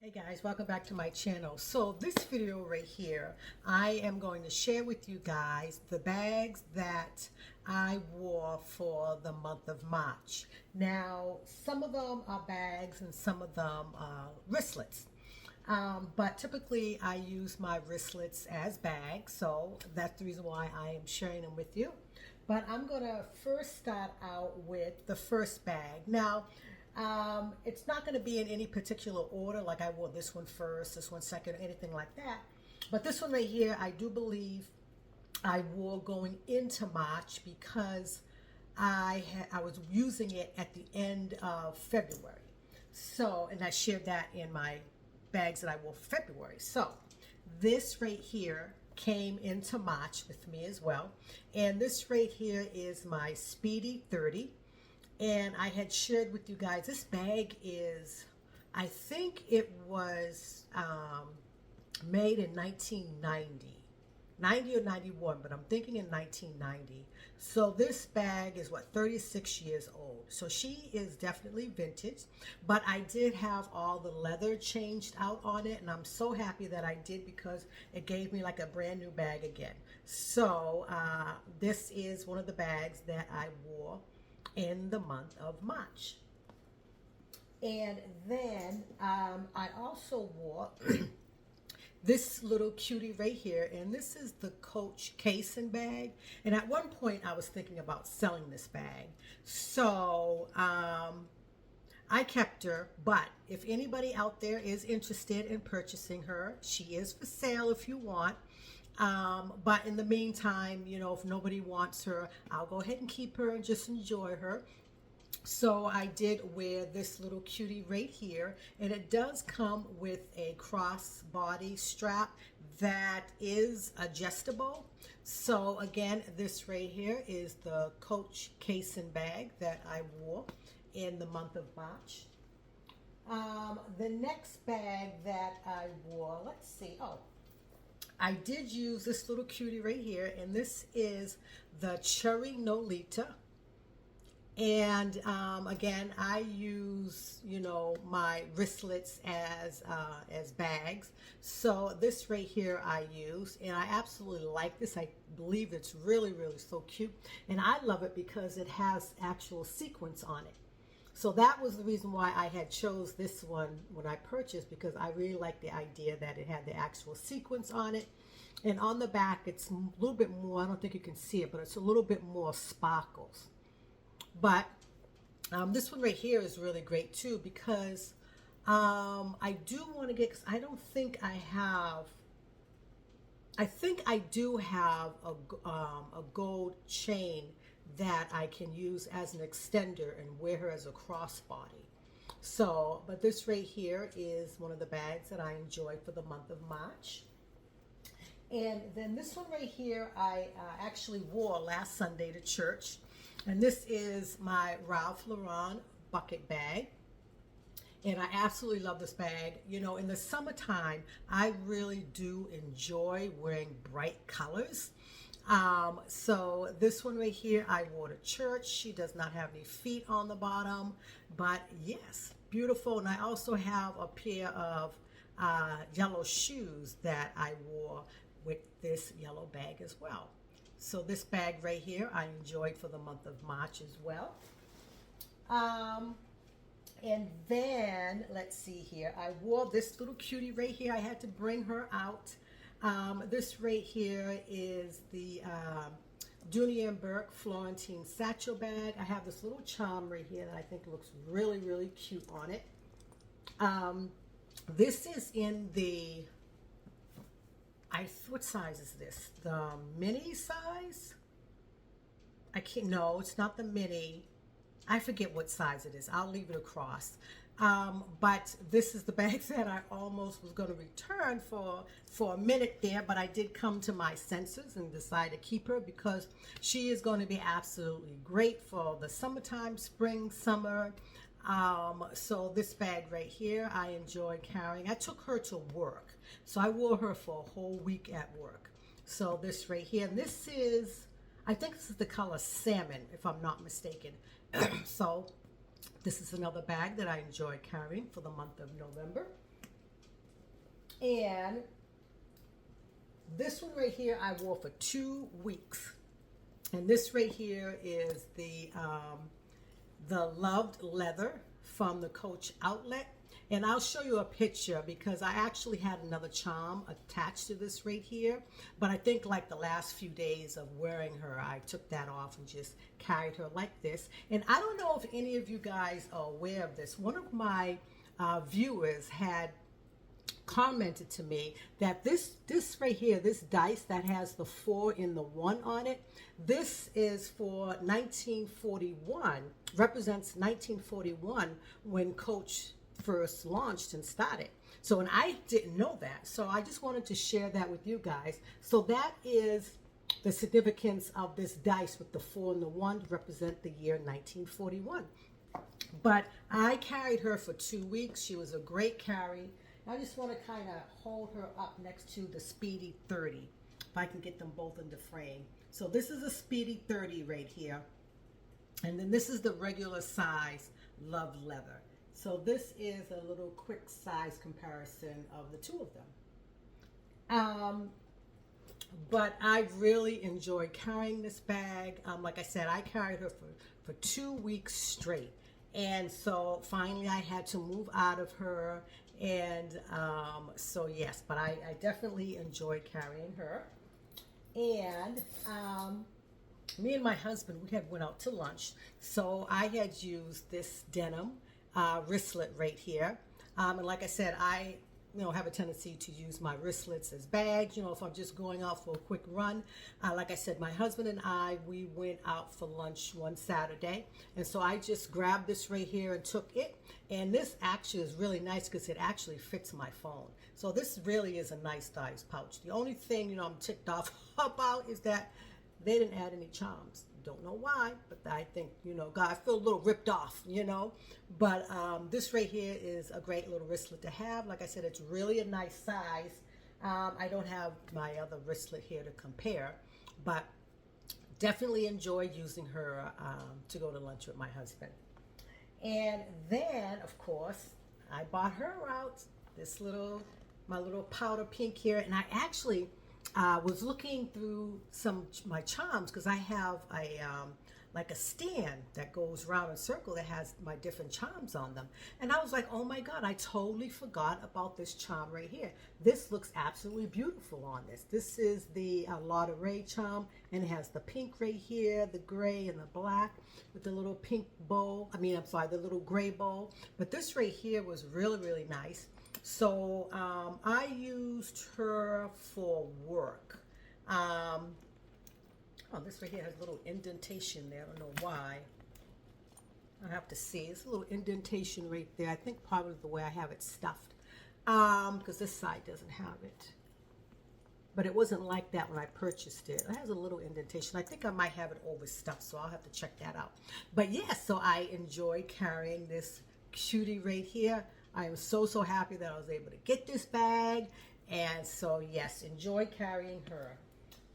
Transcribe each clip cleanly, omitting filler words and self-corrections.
Hey guys, welcome back to my channel. So this video right here, I am going to share with you guys the bags that I wore for the month of March. Now, some of them are bags and some of them are wristlets. But typically I use my wristlets as bags, so that's the reason why I am sharing them with you. But I'm going to first start out with the first bag. Now, it's not going to be in any particular order, like I wore this one first, this one second, or anything like that. But this one right here, I do believe I wore going into March because I was using it at the end of February. So, and I shared that in my bags that I wore for February. So, this right here came into March with me as well. And this right here is my Speedy 30. And I had shared with you guys, this bag is, I think it was made in 1990, 90 or 91, but I'm thinking in 1990. So this bag is what, 36 years old. So she is definitely vintage, but I did have all the leather changed out on it, and I'm so happy that I did because it gave me like a brand new bag again. So this is one of the bags that I wore in the month of March. And then I also wore this little cutie right here, and this is the Coach Kase bag. And at one point I was thinking about selling this bag, so I kept her. But if anybody out there is interested in purchasing her, she is for sale if you want. But in the meantime, you know, if nobody wants her, I'll go ahead and keep her and just enjoy her. So I did wear this little cutie right here, and it does come with a crossbody strap that is adjustable. So again, this right here is the Coach Kase bag that I wore in the month of March. The next bag that I wore, let's see, I did use this little cutie right here, and this is the Cherry Nolita. And again, I use, you know, my wristlets as bags. So this right here I use, and I absolutely like this. I believe it's really, really so cute. And I love it because it has actual sequins on it. So that was the reason why I had chose this one when I purchased, because I really like the idea that it had the actual sequins on it. And on the back, it's a little bit more, I don't think you can see it, but it's a little bit more sparkles. But this one right here is really great too, because I do want to get, because I don't think I have, I think I do have a gold chain that I can use as an extender and wear her as a crossbody. So, but this right here is one of the bags that I enjoy for the month of March. And then this one right here, I actually wore last Sunday to church. And this is my Ralph Lauren bucket bag. And I absolutely love this bag. You know, in the summertime, I really do enjoy wearing bright colors. So this one right here, I wore to church. She does not have any feet on the bottom, but yes, beautiful. And I also have a pair of yellow shoes that I wore with this yellow bag as well. So this bag right here, I enjoyed for the month of March as well. And then, let's see here, I wore this little cutie right here. I had to bring her out. This right here is the Dooney & Burke Florentine satchel bag. I have this little charm right here that I think looks really, really cute on it. This is in the, what size is this? The mini size? I can't, no, it's not the mini. I forget what size it is. I'll leave it across. But this is the bag that I almost was going to return for a minute there, but I did come to my senses and decide to keep her because she is going to be absolutely great for the summertime, spring, summer. So this bag right here, I enjoy carrying. I took her to work, so I wore her for a whole week at work. So this right here, and this is, I think this is the color salmon, if I'm not mistaken. So this is another bag that I enjoy carrying for the month of November. And this one right here I wore for 2 weeks. And this right here is the Loved Leather from the Coach outlet. And I'll show you a picture because I actually had another charm attached to this right here. But I think like the last few days of wearing her, I took that off and just carried her like this. And I don't know if any of you guys are aware of this. One of my viewers had commented to me that this right here, this dice that has the 4 and the 1 on it, this is for 1941, represents 1941 when Coach first launched and started. So, and I didn't know that. So I just wanted to share that with you guys. So that is the significance of this dice with the 4 and the 1 to represent the year 1941. But I carried her for 2 weeks. She was a great carry. I just want to kind of hold her up next to the Speedy 30, if I can get them both in the frame. So this is a Speedy 30 right here. And then this is the regular size Loved Leather. So this is a little quick size comparison of the two of them. But I really enjoyed carrying this bag. Like I said, I carried her for 2 weeks straight. And so finally I had to move out of her. And so yes, but I definitely enjoyed carrying her. And me and my husband, we had went out to lunch. So I had used this denim wristlet right here. And like I said, I have a tendency to use my wristlets as bags, if I'm just going out for a quick run. Like I said, my husband and I, we went out for lunch one Saturday. And so I just grabbed this right here and took it. And this actually is really nice because it actually fits my phone. So this really is a nice size pouch. The only thing, I'm ticked off about is that they didn't add any charms. Don't know why, but I think, God, I feel a little ripped off, But this right here is a great little wristlet to have. Like I said, it's really a nice size. I don't have my other wristlet here to compare, but definitely enjoy using her to go to lunch with my husband. And then, of course, I bought her out, my little powder pink here, and I actually was looking through my charms because I have like a stand that goes round in a circle that has my different charms on them. And I was like, oh my God, I totally forgot about this charm right here. This looks absolutely beautiful on this. This is the Lauderay charm, and it has the pink right here, the gray and the black with the little pink bow. The little gray bow. But this right here was really, really nice. So I used her for work. This right here has a little indentation there. I don't know why. I have to see. It's a little indentation right there. I think probably the way I have it stuffed. Because this side doesn't have it. But it wasn't like that when I purchased it. It has a little indentation. I think I might have it overstuffed, so I'll have to check that out. But yes, so I enjoy carrying this cutie right here. I am so happy that I was able to get this bag. And so yes, enjoy carrying her.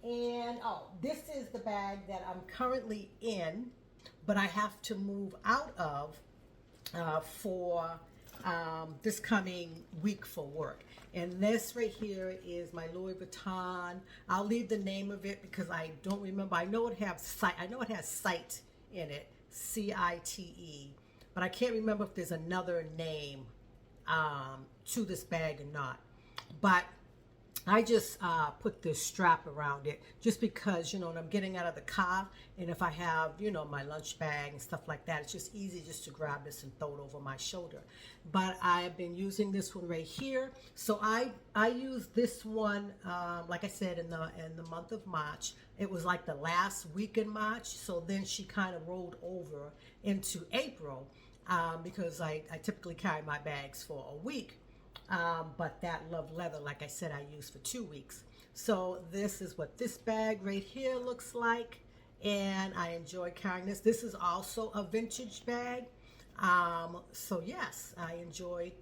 And this is the bag that I'm currently in, but I have to move out of for this coming week for work. And this right here is my Louis Vuitton. I'll leave the name of it because I don't remember. I know it has Cite in it, CITE, but I can't remember if there's another name to this bag or not. But I just put this strap around it just because, when I'm getting out of the car, and if I have, my lunch bag and stuff like that, it's just easy just to grab this and throw it over my shoulder. But I've been using this one right here. So I used this one, like I said, in the month of March. It was like the last week in March. So then she kind of rolled over into April because I typically carry my bags for a week. But that Loved Leather, like I said, I used for 2 weeks. So this is what this bag right here looks like. And I enjoy carrying this. This is also a vintage bag. So yes, I enjoy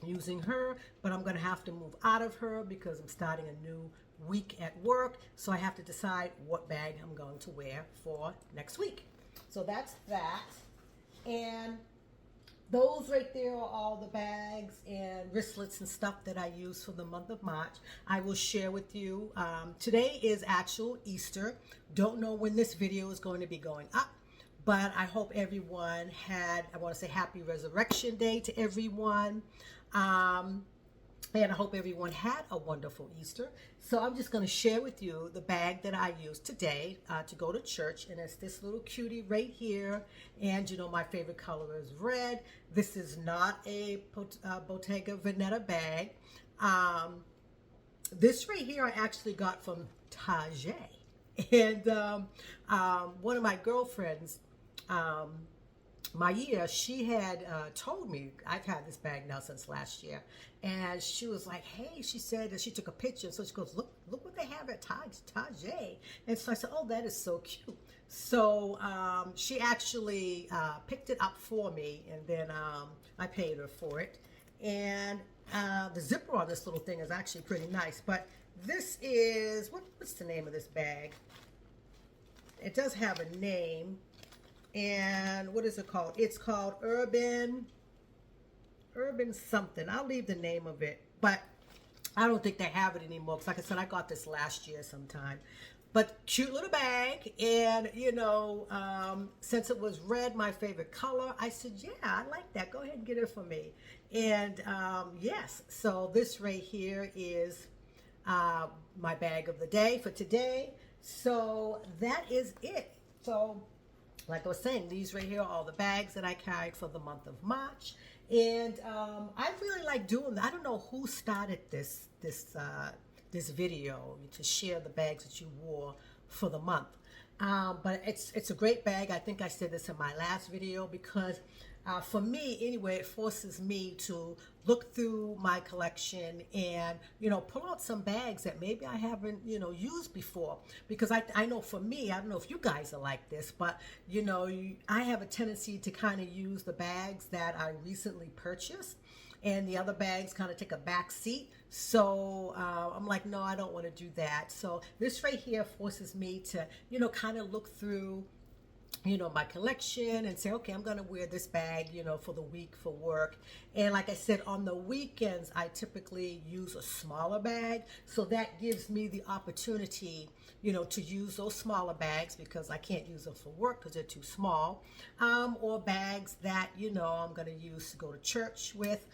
using her, but I'm going to have to move out of her because I'm starting a new week at work. So I have to decide what bag I'm going to wear for next week. So that's that. And those right there are all the bags and wristlets and stuff that I use for the month of March. I will share with you. Today is actual Easter. Don't know when this video is going to be going up, but I hope everyone had, I want to say happy Resurrection Day to everyone. And I hope everyone had a wonderful Easter. So I'm just going to share with you the bag that I used today to go to church. And it's this little cutie right here. And you know, my favorite color is red. This is not a Bottega Veneta bag. This right here I actually got from Kase. And one of my girlfriends, Maya, she had told me, I've had this bag now since last year, and she was like, hey, she said that she took a picture, so she goes, look what they have at Kase. And so I said, oh, that is so cute. So she actually picked it up for me, and then I paid her for it. And the zipper on this little thing is actually pretty nice, but this is, what's the name of this bag? It does have a name. And what is it called? It's called Urban something. I'll leave the name of it, but I don't think they have it anymore. Because like I said, I got this last year sometime. But cute little bag. And, you know, since it was red, my favorite color, I said, yeah, I like that. Go ahead and get it for me. And yes, so this right here is my bag of the day for today. So that is it. So like I was saying, these right here are all the bags that I carried for the month of March. And I really like doing that. I don't know who started this video to share the bags that you wore for the month. But it's a great bag. I think I said this in my last video because for me, anyway, it forces me to look through my collection and, you know, pull out some bags that maybe I haven't, you know, used before. Because I know for me, I don't know if you guys are like this, but, you know, I have a tendency to kind of use the bags that I recently purchased, and the other bags kind of take a back seat. So I'm like, no, I don't want to do that. So this right here forces me to, you know, kind of look through, you know, my collection and say, okay, I'm going to wear this bag, you know, for the week for work. And like I said, on the weekends, I typically use a smaller bag. So that gives me the opportunity, you know, to use those smaller bags because I can't use them for work because they're too small. Or bags that, you know, I'm going to use to go to church with.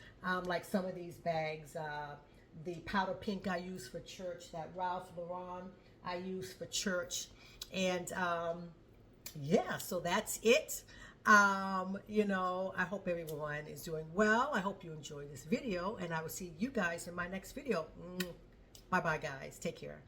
Like some of these bags, the powder pink I use for church, that Ralph Lauren I use for church. And, yeah, so that's it. You know, I hope everyone is doing well. I hope you enjoyed this video, and I will see you guys in my next video. Bye-bye, guys. Take care.